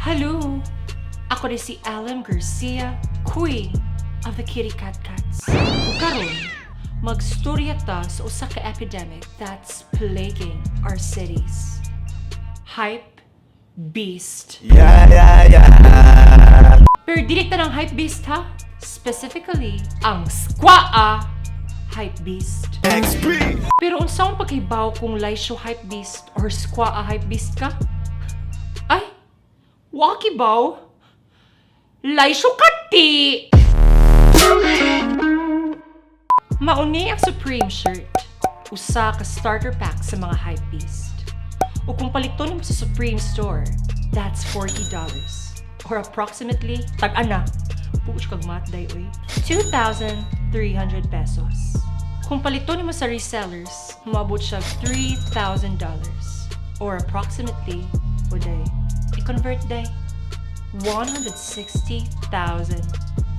Hello! Ako rin si Alem Garcia, Queen of the Kitty Cat Cats. Karon, magstorya ta sa usa ka epidemic that's plaguing our cities. Hype Beast. Yeah. Pero dili ta ng Hype Beast ha? Specifically, ang SKWAA Hype Beast. XP. Pero unsang paghibaw kung Laysho Hype Beast or SKWAA Hype Beast ka? Ay, wakibaw? Laysho kati! Mauni ang Supreme shirt. Usa ka starter pack sa mga Hype Beast. O kung paliton mo sa Supreme store, that's $40. Or approximately, tag-ana, puus kag matday oy, 2,300 pesos. Kung paliton mo sa resellers, umabot siya $3,000. Or approximately, oday, i-convert day, 160,000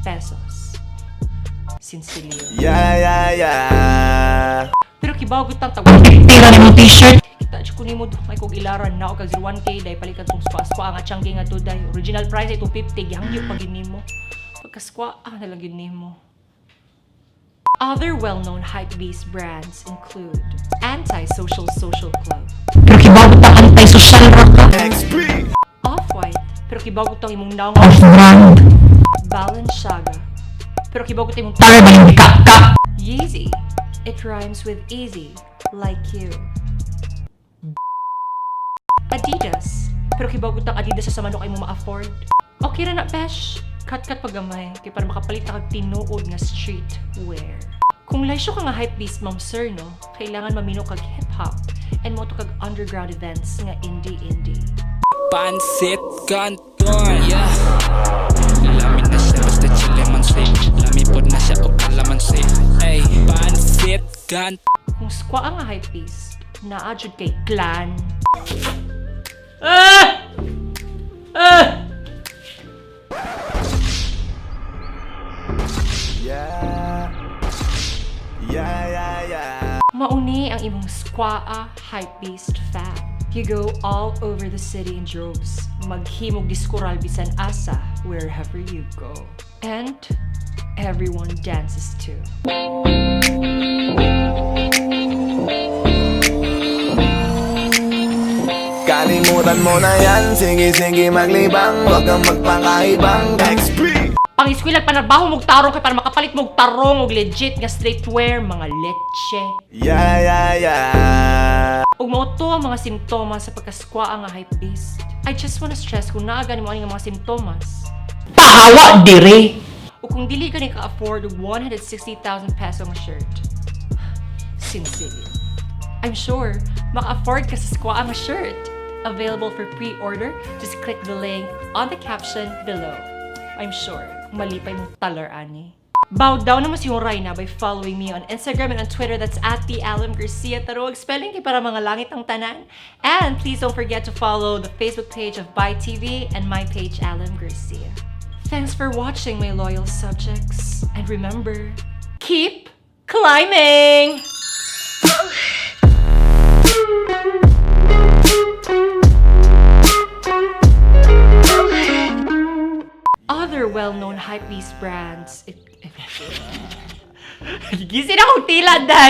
pesos. Sinsilyo. Yeah. Pero kibagot ang tawag. Tira ni mo t-shirt. Kita ko ni mo may kog ilaran na o kag 01K day palikat kong SKWAA nga tiyanggi nga today. Original price ay 250 gihangyo pag nimo. Pagka SKWAA na lang yun nimo. Other well-known hypebeast brands include Anti-Social Social Club. Pero kibagot ang anti-social rock ka. XP. Off-White. Pero kibagot ang imong naong Off-brand. Balenciaga. Pero kibagot ang imong Para ba yung ka? Yeezy. It rhymes with easy, like you. Adidas. Pero kibagot ang Adidas sa manok ay mo ma-afford. Okay ra na, besh. Cut pagamay. Kaya para makapalit na kag tinuod nga streetwear. Kung laysyo ka nga hypebeast, ma'am sir, no? Kailangan mamino kag hip-hop and mo to kag underground events nga indie. Pancit, Canton, yeah. Lamin na siya, basta chile man safe. Lamin pod na siya, o kalamansi. Ay, Pancit, Canton. Kung SKWAA nga hypebeast, naadjud kay clan. Yeah. Mauni ang imong SKWAA hypebeast fam. You go all over the city in droves. Maghimog diskural bisan asa wherever you go. And everyone dances too. Kalimutan mo na yan. Sige maglibang. Huwag kang magpakaibang. XP. Pang-eskwela panarbaho mong tarong kay para makapalit mong tarong og legit nga streetwear, mga leche. Yeah. Ug mao to ang mga simptomas sa pagka-SKWAA nga hypebeast. I just wanna stress kung naa gani mo ani nga mga simptomas. Pahawa dire. O kung dili gani ka-afford og 160,000 peso nga shirt. Sincerely. I'm sure maka-afford ka sa SKWAA nga shirt. Available for pre-order, just click the link on the caption below. I'm sure malipay mong talar ani. Bow down naman si Rayna by following me on Instagram and on Twitter. That's at the Alem Garcia. Taruag spelling kay para mga langit ang tanan. And please don't forget to follow the Facebook page of By TV and my page Alem Garcia. Thanks for watching, my loyal subjects. And remember, keep climbing! Other well-known hypebeast brands. Gigising akong tila, day!